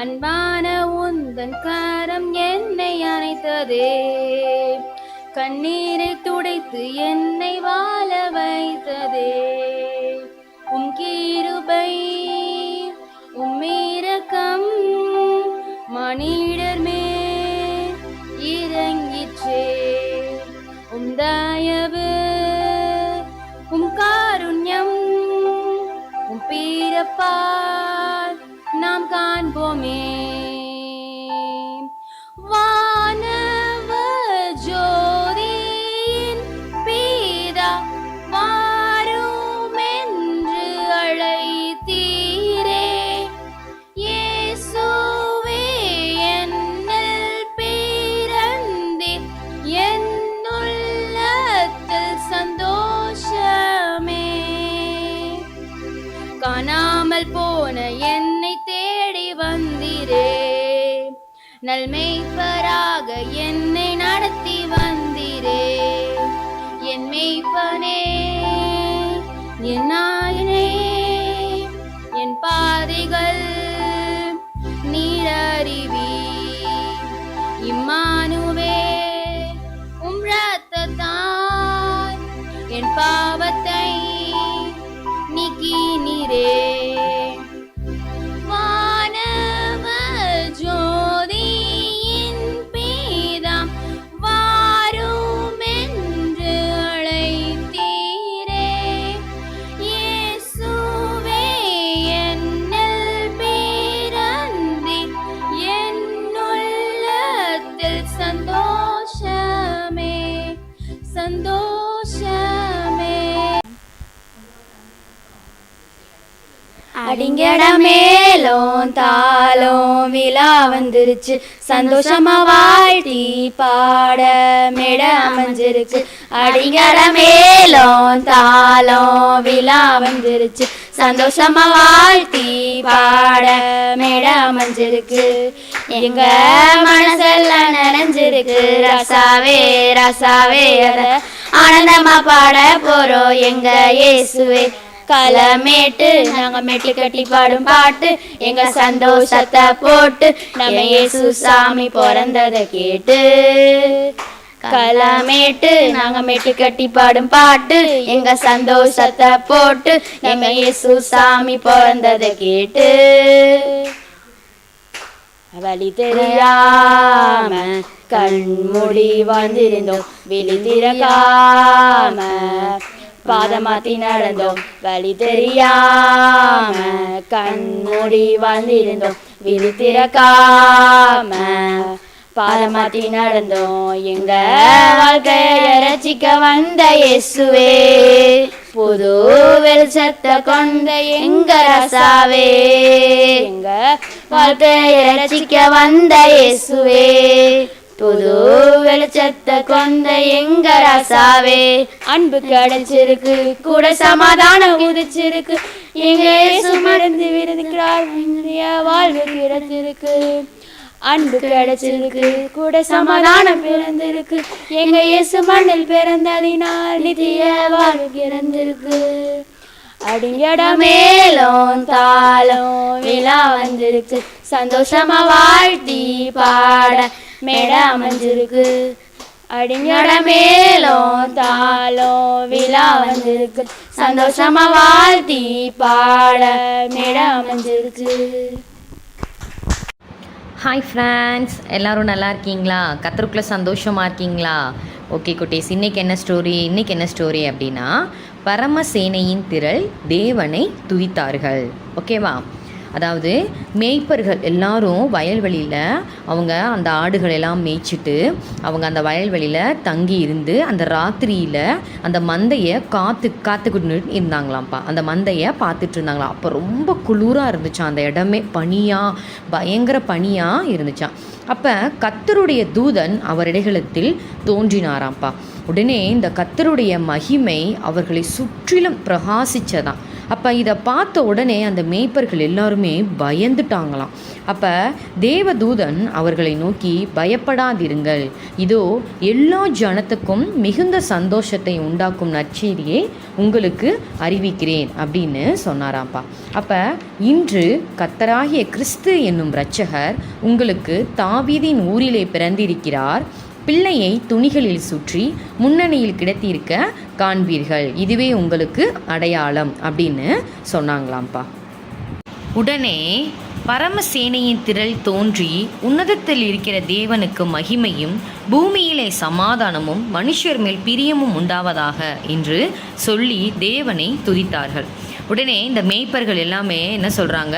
அன்பான உந்தன் கரம் என்னை அணைத்ததே, கண்ணீரை துடைத்து என்னை வாழ வைத்ததே. உம் கிருபை உம் இரக்கம் மனிதர் மேல் இறங்கிற்றே. உம் தயவு உம் காருண்யம் உம் பிறப்பால் நாம் காண்போமே. வானவ ஜோதியின் பிதா வாரும் என்று அழைத்தீரே. இயேசுவே என்னில் பிறந்தீர், என் உள்ளத்தில் சந்தோஷமே. காணாமல் போன என்னை தேடி வந்தீரே, நல்மெய்ப்பராக என்னை நடத்தி வந்தீரே. என் மெய்ப்பனே என் நாயனே, என் பாதைகள் நீர் அறிவீர். இம்மானுவேல் உம் இரத்தத்தால் என் பாவத்தை நீக்கினீரே. வானவ ஜோதியின் பிதா வாரும் என்று அழைத்தீரே. இயேசுவே என்னில் பிறந்தீர், என் உள்ளத்தில் சந்தோஷமே சந்தோஷமே. அடிங்கட மேலும் தாளம் விழா வந்துருச்சு, சந்தோஷமா வாழ்த்தி பாட மேட அமைஞ்சிருச்சு. அடிங்கட மேலும் தாளம் விழா வந்துருச்சு, சந்தோஷமா வாழ்த்தி பாட மேட அமைஞ்சிருக்கு. எங்க மனசெல்லாம் நிறைஞ்சிருக்கு ரசாவே ரசாவே, அத ஆனந்தமா பாட போறோம் எங்க இயேசுவே. களமேட்டு நாங்க மெட்டு கட்டி பாடும் பாட்டு, எங்க சந்தோஷத்தை போட்டு நம்ம இயேசு சாமி பிறந்ததை கேட்டு. களமேட்டு நாங்க மெட்டு கட்டி பாடும் பாட்டு, எங்க சந்தோஷத்தை போட்டு நம்ம இயேசு சாமி பிறந்ததை கேட்டு. வழி தெரியாம கண்மூடி வந்திருந்தோம், விழி திறக்காம பாதமாத்தி நடந்தோம். வழி தெரியாம கண்மூடி வந்திருந்தோம், விழி திறக்காம பாதமாத்தி நடந்தோம். எங்க வாழ்க்கைய ரட்சிக்க வந்த இயேசுவே, புது வெளிச்சத்தை கொண்ட எங்க ரசாவே. எங்க வாழ்க்கைய ரட்சிக்க வந்த இயேசுவே, புது வெளிச்சத்தை கொண்ட எங்க ரசாவே. அன்பு கிடைச்சிருக்கு, கூட சமாதானம் உதிச்சிருக்கு, எங்க இயேசு மறந்து விருதுக்கிறார், என்னுடைய வாழ்வு கிடைச்சிருக்கு. அன்பு கிடைச்சிருக்கு, கூட சமாதானம் பிறந்திருக்கு, எங்க இயேசு மண்ணில் பிறந்ததினால் நித்திய வாழ்வு பிறந்திருக்கு. அடிங்கட மேலும் தாளம் விழா வந்திருக்கு, சந்தோஷமா வாழ்த்தி பாட மேட அமைஞ்சிருக்கு. அடிங்கட மேலும் தாளம் விழா வந்திருக்கு, சந்தோஷமா வாழ்த்தி பாட மேட அமைஞ்சிருக்கு. ஹாய் ஃப்ரெண்ட்ஸ், எல்லோரும் நல்லா இருக்கீங்களா? கத்தருக்குள்ளே சந்தோஷமாக இருக்கீங்களா? ஓகே குட்டீஸ், இன்றைக்கி என்ன ஸ்டோரி அப்படின்னா, பரமசேனையின் திரள் தேவனை துதித்தார்கள். ஓகேவா? அதாவது மேய்ப்பர்கள் எல்லாரும் வயல்வெளியில் அவங்க அந்த ஆடுகள் எல்லாம் மேய்ச்சிட்டு அவங்க அந்த வயல்வெளியில் தங்கி இருந்து அந்த ராத்திரியில் அந்த மந்தையை காத்துக்கிட்டு இருந்தாங்களாம்ப்பா. அந்த மந்தையை பார்த்துட்டு இருந்தாங்களாம். அப்போ ரொம்ப குளிராக இருந்துச்சான், அந்த இடமே பனியாக பயங்கர பனியாக இருந்துச்சான். அப்போ கர்த்தருடைய தூதன் அவரிடைகளத்தில் தோன்றினாராம்ப்பா. உடனே இந்த கர்த்தருடைய மகிமை அவர்களை சுற்றிலும் பிரகாசித்ததான். அப்போ இதை பார்த்த உடனே அந்த மேய்ப்பர்கள் எல்லாருமே பயந்துட்டாங்களாம். அப்போ தேவதூதன் அவர்களை நோக்கி, பயப்படாதிருங்கள், இதோ எல்லா ஜனத்துக்கும் மிகுந்த சந்தோஷத்தை உண்டாக்கும் நற்செய்தியை உங்களுக்கு அறிவிக்கிறேன் அப்படின்னு சொன்னாராம்ப்பா. அப்போ இன்று கர்த்தராகிய கிறிஸ்து என்னும் இரட்சகர் உங்களுக்கு தாவீதின் ஊரிலே பிறந்திருக்கிறார், பிள்ளையை துணிகளில் சுற்றி முன்னணியில் கிடத்தியிருக்க காண்பீர்கள், இதுவே உங்களுக்கு அடையாளம் அப்படின்னு சொன்னாங்களாம்ப்பா. உடனே பரமசேனையின் திரள் தோன்றி உன்னதத்தில் இருக்கிற தேவனுக்கு மகிமையும் பூமியிலே சமாதானமும் மனுஷர் மேல் பிரியமும் உண்டாவதாக என்று சொல்லி தேவனை துதித்தார்கள். உடனே இந்த மேய்ப்பர்கள் எல்லாமே என்ன சொல்கிறாங்க,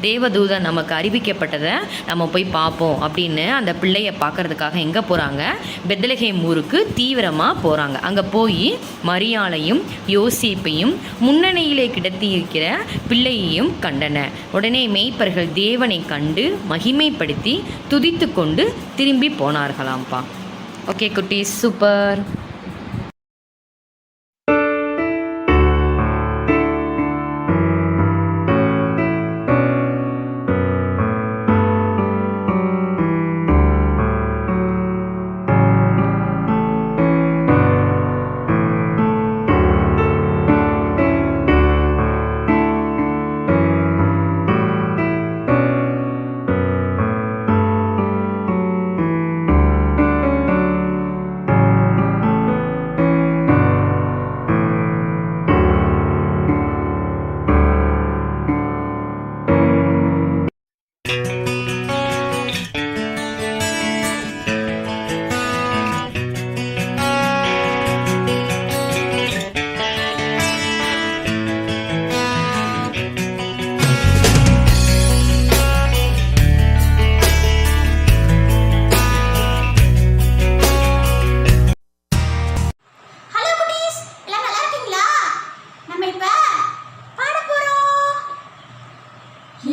தேவதூதன் நமக்கு அறிவிக்கப்பட்டதை நம்ம போய் பார்ப்போம் அப்படின்னு அந்த பிள்ளையை பார்க்கறதுக்காக எங்கே போகிறாங்க, பெத்லகேம் ஊருக்கு தீவிரமாக போகிறாங்க. அங்கே போய் மரியாளையும் யோசேப்பையும் முன்னணியிலே கிடத்தி இருக்கிற பிள்ளையையும் கண்டனர். உடனே மேய்ப்பர்கள் தேவனை கண்டு மகிமைப்படுத்தி துதித்து கொண்டு திரும்பி போனார்களாம்ப்பா. ஓகே குட்டீஸ், சூப்பர்.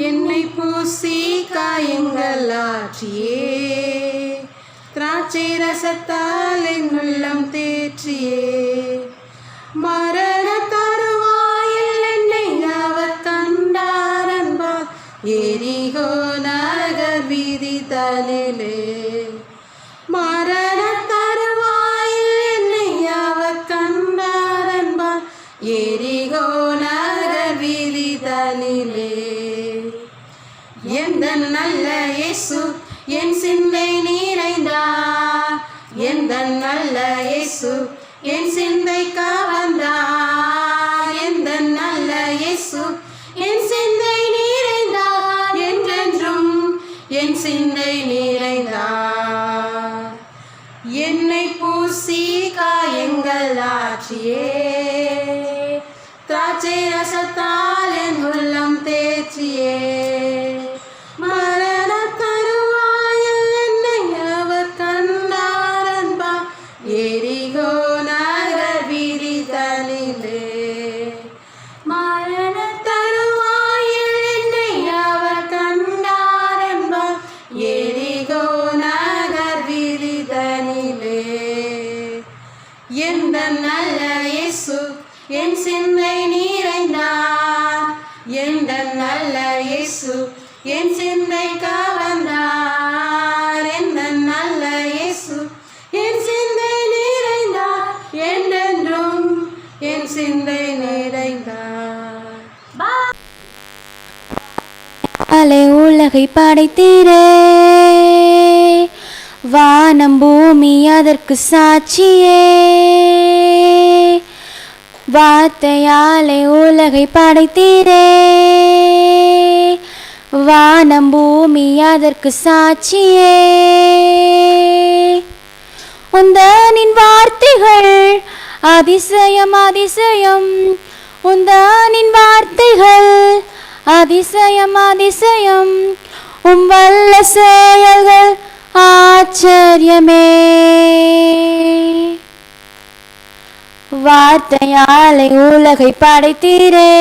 என்னை பூசி காயங்கள் ஆற்றியே, திராட்சை ரசத்தால் என் உள்ளம் தேற்றியே, மரண தருவாயில் என்னை அவர் கண்டார் அன்பால், எரிகோ நகர் வீதி தனிலே, மரண தருவாயில் என்னை அவர் கண்டார் அன்பால், எரிகோ நகர் வீதி தனிலே. எந்த நல்ல இயேசு என் சிந்தை நிறைந்தார், எந்த நல்ல இயேசு என் சிந்தை கவர்ந்தார், எந்த நல்ல இயேசு என் சிந்தை நிறைந்தார், என்றென்றும் என் சிந்தை நிறைந்தார். என்னை பூசி காயங்கள் ஆற்றியே, திராட்சை ரசத்தால் என் உள்ளம் தேற்றியே, மரண தருவாயில் என்னை அவர் கண்டார் அன்பால், எரிகோ நகர் வீதி தனிலே, மரண தருவாயில் என்னை அவர் கண்டார் அன்பால், எரிகோ நகர் வீதி தனிலே. எந்த நல்ல இயேசு என் சிந்தை நிறைந்தார், எந்த நல்ல இயேசு என் சிந்தை கவர்ந்தார், எந்த நல்ல இயேசு என் சிந்தை நிறைந்தார், என்றென்றும் என் சிந்தை நிறைந்தார். உலகை படைத்தீரே, வானம் பூமி அதற்கு சாட்சியே, வார்த்தையாலே உலகை படைத்தீரே, வானம் பூமி அதற்கு சாட்சியே, உந்தனின் வார்த்தைகள் அதிசயம் அதிசயம், உந்தனின் வார்த்தைகள் அதிசயம் அதிசயம், வல்ல செயல்கள் ஆச்சரியமே. வார்த்தையாலே உலகை படைத்தீரே,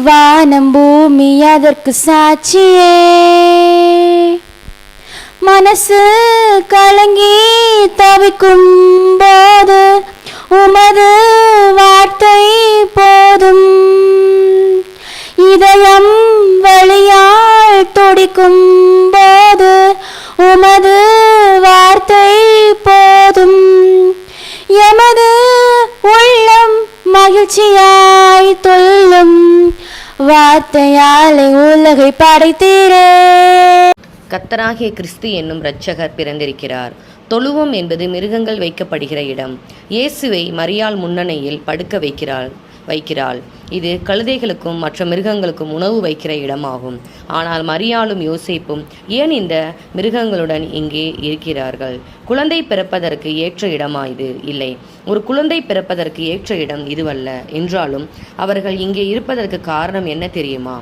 வானம் பூமி அதற்கு சாட்சியே, மனசு கலங்கி தவிக்கும் போது உமது வார்த்தை இருக்கும் போது உமது வார்த்தை போதும். எமது உள்ளம் மகிழ்ச்சியாய் துள்ளும், வார்த்தையாலே உலகை படைத்தீரே. கர்த்தராகிய கிறிஸ்து என்னும் இரட்சகர் பிறந்திருக்கிறார். தொழுவம் என்பது மிருகங்கள் வைக்கப்படுகிற இடம். இயேசுவை மரியாள் முன்னணியில் படுக்க வைக்கிறாள். இது கழுதைகளுக்கும் மற்ற மிருகங்களுக்கும் உணவு வைக்கிற இடமாகும். ஆனால் மரியாளும் யோசேப்பும் ஏன் இந்த மிருகங்களுடன் இங்கே இருக்கிறார்கள்? குழந்தை பிறப்பதற்கு ஏற்ற இடமா இது? இல்லை, ஒரு குழந்தை பிறப்பதற்கு ஏற்ற இடம் இதுவல்ல. என்றாலும் அவர்கள் இங்கே இருப்பதற்கு காரணம் என்ன தெரியுமா?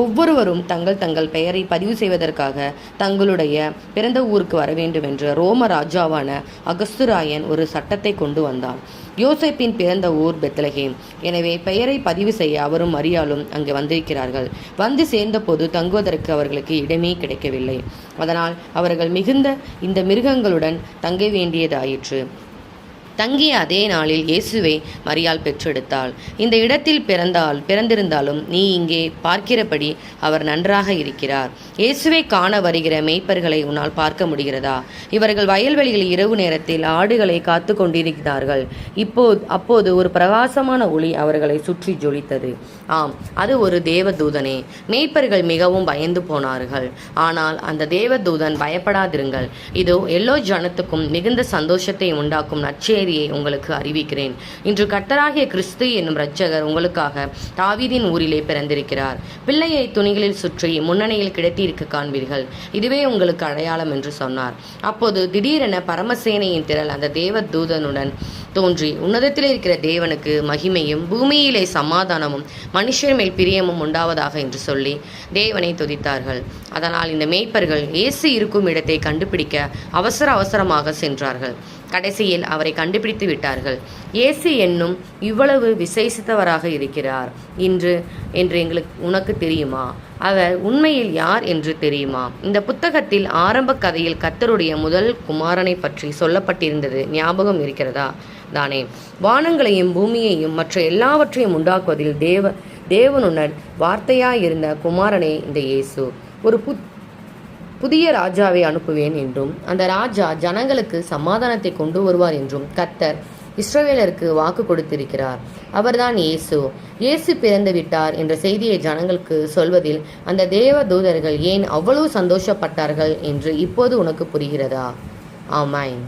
ஒவ்வொருவரும் தங்கள் தங்கள் பெயரை பதிவு செய்வதற்காக தங்களுடைய பிறந்த ஊருக்கு வர வேண்டும் என்று ரோம ராஜாவான அகஸ்துராயன் ஒரு சட்டத்தை கொண்டு வந்தான். யோசேப்பின் பிறந்த ஊர் பெத்லகேம். எனவே பெயரை பதிவு செய்ய அவரும் மரியாளும் அங்கு வந்திருக்கிறார்கள். வந்து சேர்ந்தபோது தங்குவதற்கு அவர்களுக்கு இடமே கிடைக்கவில்லை. அதனால் அவர்கள் மிகுந்த இந்த மிருகங்களுடன் தங்க வேண்டியதாயிற்று. தங்கிய அதே நாளில் இயேசுவை மரியாள் பெற்றெடுத்தாள். இந்த இடத்தில் பிறந்திருந்தாலும் நீ இங்கே பார்க்கிறபடி அவர் நன்றாக இருக்கிறார். இயேசுவை காண வருகிற மேய்ப்பர்களை உன்னால் பார்க்க முடிகிறதா? இவர்கள் வயல்வெளியில் இரவு நேரத்தில் ஆடுகளை காத்து கொண்டிருக்கிறார்கள். அப்போது ஒரு பிரகாசமான ஒளி அவர்களை சுற்றி ஜொலித்தது. ஆம், அது ஒரு தேவதூதனே. மேய்ப்பர்கள் மிகவும் பயந்து போனார்கள். ஆனால் அந்த தேவதூதன், பயப்படாதிருங்கள், இதோ எல்லோ ஜனத்துக்கும் மிகுந்த சந்தோஷத்தை உண்டாக்கும் நற்செய்தியை உங்களுக்கு அறிவிக்கிறேன். இன்று கர்த்தராகிய கிறிஸ்து என்னும் இரட்சகர் உங்களுக்காக தாவீதின் ஊரிலே பிறந்திருக்கிறார். பிள்ளையை துணிகளில் சுற்றி முன்னணியில் கிடத்தியிருக்க காண்பீர்கள். இதுவே உங்களுக்கு அடையாளம் என்று சொன்னார். அப்போது திடீரென பரமசேனையின் திரள் அந்த தேவ தூதனுடன் தோன்றி, உன்னதத்தில் இருக்கிற தேவனுக்கு மகிமையும் பூமியிலே சமாதானமும் மனுஷர் மேல் பிரியமும் உண்டாவதாக என்று சொல்லி தேவனை துதித்தார்கள். அதனால் இந்த மேய்ப்பர்கள் இயேசு இருக்கும் இடத்தை கண்டுபிடிக்க அவசரமாக சென்றார்கள். கடைசியில் அவரை கண்டுபிடித்து விட்டார்கள். இயேசு என்னும் இவ்வளவு விசேஷித்தவராக இருக்கிறார் என்று உனக்கு தெரியுமா? அவர் உண்மையில் யார் என்று தெரியுமா? இந்த புத்தகத்தில் ஆரம்ப கதையில் கர்த்தருடைய முதல் குமாரனை பற்றி சொல்லப்பட்டிருந்தது ஞாபகம் இருக்கிறதா? தானே. வானங்களையும் பூமியையும் மற்ற எல்லாவற்றையும் உண்டாக்குவதில் தேவனுடன் வார்த்தையாயிருந்த குமாரனே இந்த இயேசு. ஒரு புதிய ராஜாவை அனுப்புவேன் என்றும் அந்த ராஜா ஜனங்களுக்கு சமாதானத்தை கொண்டு வருவார் என்றும் கர்த்தர் இஸ்ரவேலருக்கு வாக்கு கொடுத்திருக்கிறார். அவர்தான் இயேசு. இயேசு பிறந்து விட்டார் என்ற செய்தியை ஜனங்களுக்கு சொல்வதில் அந்த தேவ தூதர்கள் ஏன் அவ்வளவு சந்தோஷப்பட்டார்கள் என்று இப்போது உனக்கு புரிகிறதா? ஆமென்.